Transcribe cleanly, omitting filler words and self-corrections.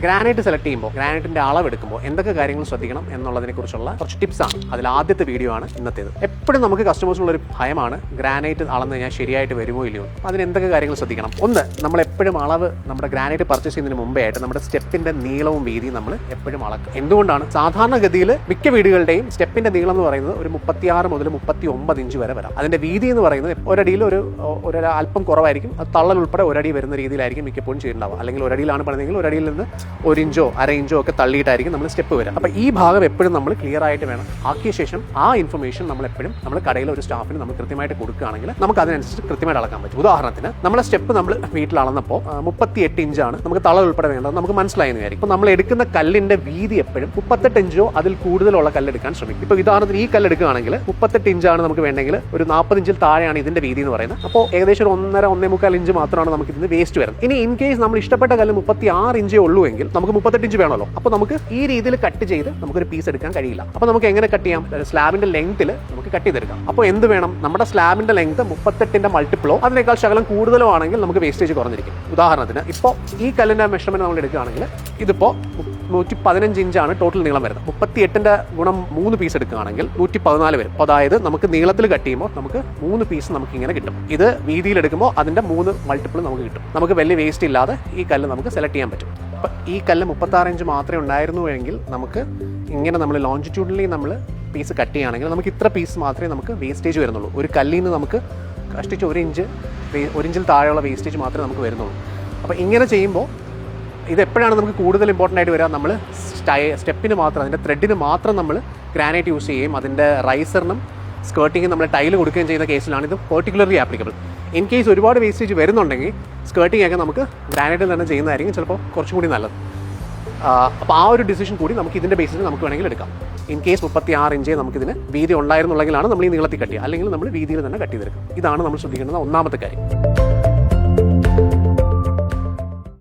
Granite select ചെയ്യുമ്പോൾ ഗ്രാനൈറ്റിന്റെ അളവെടുക്കുമ്പോൾ എന്തൊക്കെ കാര്യങ്ങൾ ശ്രദ്ധിക്കണം എന്നുള്ളതിനെ കുറിച്ചുള്ള കുറച്ച് ടിപ്സ് ആണ്. അതിൽ ആദ്യത്തെ വീഡിയോ ആണ് ഇന്നത്തേത്. എപ്പോഴും നമുക്ക് കസ്റ്റമേഴ്സിനുള്ള ഒരു ഭയമാണ് ഗ്രാനൈറ്റ് അളന്ന് കഴിഞ്ഞാൽ ശരിയായിട്ട് വരുമോ ഇല്ലയോ. അതിന് എന്തൊക്കെ കാര്യങ്ങൾ ശ്രദ്ധിക്കണം? ഒന്ന്, നമ്മൾ എപ്പോഴും അളവ് നമ്മുടെ ഗ്രാനൈറ്റ് പർച്ചേസ് ചെയ്യുന്നതിന് മുമ്പേ ആയിട്ട് നമ്മുടെ സ്റ്റെപ്പിന്റെ നീളവും വീതിയും നമ്മൾ എപ്പോഴും അളക്കുക. എന്തുകൊണ്ടാണ്? സാധാരണഗതിയിൽ മിക്ക വീടുകളുടെയും സ്റ്റെപ്പിന്റെ നീളം എന്ന് പറയുന്നത് ഒരു 36 മുതൽ 39 ഇഞ്ച് വരെ വരാം. അതിന്റെ വീതി എന്ന് പറയുന്നത് ഒരടിയിൽ ഒരു അല്പം കുറവായിരിക്കും. അത് തള്ളൽ ഉൾപ്പെടെ ഒരടി വരുന്ന രീതിയിലായിരിക്കും മിക്കപ്പോഴും ചെയ്യുന്നുണ്ടാവുക. അല്ലെങ്കിൽ ഒരടിയിലാണ് പണിതെങ്കിൽ ഒരടിയിൽ നിന്ന് 1 ഇഞ്ചോ 1/2 ഇഞ്ചോ ഒക്കെ തള്ളിയിട്ടായിരിക്കും നമ്മൾ സ്റ്റെപ്പ് വരിക. അപ്പോൾ ഈ ഭാഗം എപ്പോഴും നമ്മൾ ക്ലിയർ ആയിട്ട് വേണം. ആക്കിയ ശേഷം ആ ഇൻഫർമേഷൻ നമ്മൾ എപ്പോഴും നമ്മൾ കടയിലെ ഒരു സ്റ്റാഫിന് നമ്മൾ കൃത്യമായിട്ട് കൊടുക്കുകയാണെങ്കിൽ നമുക്ക് അതിനനുസരിച്ച് കൃത്യമായിട്ട് അളക്കാൻ പറ്റും. ഉദാഹരണത്തിന് നമ്മളെ സ്റ്റെപ്പ് നമ്മൾ വീട്ടിൽ അളന്നപ്പോൾ 38 ഇഞ്ചാണ് നമുക്ക് തളൽ ഉൾപ്പെടെ വേണ്ടത് നമുക്ക് മനസ്സിലായെന്ന് വിചാരിക്കും. അപ്പോൾ നമ്മൾ എടുക്കുന്ന കല്ലിന്റെ വീതി എപ്പോഴും 38 ഇഞ്ചോ അതിൽ കൂടുതലുള്ള കല്ലെടുക്കാൻ ശ്രമിക്കും. ഇപ്പോൾ ഉദാഹരണത്തിന് ഈ കല്ലെടുക്കുകയാണെങ്കിൽ 38 ഇഞ്ചാണ് നമുക്ക് വേണ്ടെങ്കിൽ ഒരു 40 ഇഞ്ചിൽ താഴെയാണ് ഇതിന്റെ വീതി എന്ന് പറയുന്നത്. അപ്പോൾ ഏകദേശം ഒരു 1.5-1.25 ഇഞ്ച് മാത്രമാണ് നമുക്ക് ഇതിന് വേസ്റ്റ് വരുന്നത്. ഇനി ഇൻ കേസ് നമ്മൾ ഇഷ്ടപ്പെട്ട കല്ല് 36 ഇഞ്ചേ ഉള്ളൂ എങ്കിൽ നമുക്ക് 38 ഇഞ്ച് വേണമല്ലോ. അപ്പോൾ നമുക്ക് ഈ രീതിയിൽ കട്ട് ചെയ്ത് നമുക്കൊരു പീസ് എടുക്കാൻ കഴിയില്ല. അപ്പോൾ നമുക്ക് എങ്ങനെ കട്ട് ചെയ്യാം? സ്ലാബിന്റെ ലെങ്ത്തിൽ നമുക്ക് കട്ട് ചെയ്തെടുക്കാം. അപ്പോൾ എന്ത് വേണം? നമ്മുടെ സ്ലാബിന്റെ ലെങ്ത് 38ന്റെ മൾട്ടിപ്പിളോ അതിനേക്കാൾ ശകലം കൂടുതലോ ആണെങ്കിൽ നമുക്ക് വേസ്റ്റേജ് കുറഞ്ഞിരിക്കും. ഉദാഹരണത്തിന് ഇപ്പോൾ ഈ കല്ലിന്റെ മെഷർമെന്റ് നമ്മൾ എടുക്കുകയാണെങ്കിൽ ഇതിപ്പോൾ 115 ഇഞ്ചാണ് ടോട്ടൽ നീളം വരുന്നത്. 38ന്റെ ഗുണം 3 പീസ് എടുക്കുകയാണെങ്കിൽ 114 വരും. അതായത് നമുക്ക് നീളത്തിൽ കട്ട് ചെയ്യുമ്പോൾ നമുക്ക് 3 പീസ് നമുക്ക് ഇങ്ങനെ കിട്ടും. ഇത് വീതിയിൽ എടുക്കുമ്പോൾ അതിന്റെ 3 മൾട്ടിപ്പിൾ നമുക്ക് കിട്ടും. നമുക്ക് വലിയ വേസ്റ്റ് ഇല്ലാതെ ഈ കല്ല് നമുക്ക് സെലക്ട് ചെയ്യാൻ പറ്റും. അപ്പം ഈ കല്ല് 36 ഇഞ്ച് മാത്രമേ ഉണ്ടായിരുന്നുവെങ്കിൽ നമുക്ക് ഇങ്ങനെ നമ്മൾ ലോഞ്ചിറ്റ്യൂഡിനലി നമ്മൾ പീസ് കട്ട് ചെയ്യുകയാണെങ്കിൽ നമുക്ക് ഇത്ര പീസ് മാത്രമേ നമുക്ക് വേസ്റ്റേജ് വരുന്നുള്ളൂ. ഒരു കല്ലിൽ നിന്ന് നമുക്ക് കഷ്ടിച്ച് 1 ഇഞ്ചിൽ താഴെയുള്ള വേസ്റ്റേജ് മാത്രമേ നമുക്ക് വരുന്നുള്ളൂ. അപ്പോൾ ഇങ്ങനെ ചെയ്യുമ്പോൾ ഇതെപ്പോഴാണ് നമുക്ക് കൂടുതൽ ഇമ്പോർട്ടൻ്റ് ആയിട്ട് വരിക? നമ്മൾ സ്റ്റെപ്പിന് മാത്രം, അതിൻ്റെ ത്രെഡിന് മാത്രം നമ്മൾ ഗ്രാനൈറ്റ് യൂസ് ചെയ്യുകയും അതിൻ്റെ റൈസറിനും സ്കേർട്ടിങ്ങും നമ്മൾ ടൈല് കൊടുക്കുകയും ചെയ്യുന്ന കേസിലാണ് ഇത് പെർട്ടിക്കുലർലി ആപ്ലിക്കബിൾ. ഇൻ കേസ് ഒരുപാട് വേസ്റ്റേജ് വരുന്നുണ്ടെങ്കിൽ സ്കേർട്ടിംഗ് ഒക്കെ നമുക്ക് ഗ്രാനൈറ്റിൽ തന്നെ ചെയ്യുന്നതായിരിക്കും ചിലപ്പോൾ കുറച്ചും കൂടി നല്ലത്. അപ്പോൾ ആ ഒരു ഡിസിഷൻ കൂടി നമുക്ക് ഇതിൻ്റെ ബേസിൽ നമുക്ക് വേണമെങ്കിൽ എടുക്കാം. ഇൻ കേസ് 36 ഇഞ്ചേ നമുക്കിതിന് വീതി ഉണ്ടായിരുന്നുള്ളെങ്കിലാണ് നമ്മൾ ഈ നീളത്തിൽ കട്ട് ചെയ്യുക. അല്ലെങ്കിൽ നമ്മൾ വീതിയിൽ തന്നെ കട്ട് ചെയ്തെടുക്കും. ഇതാണ് നമ്മൾ ശ്രദ്ധിക്കേണ്ടുന്ന ഒന്നാമത്തെ കാര്യം.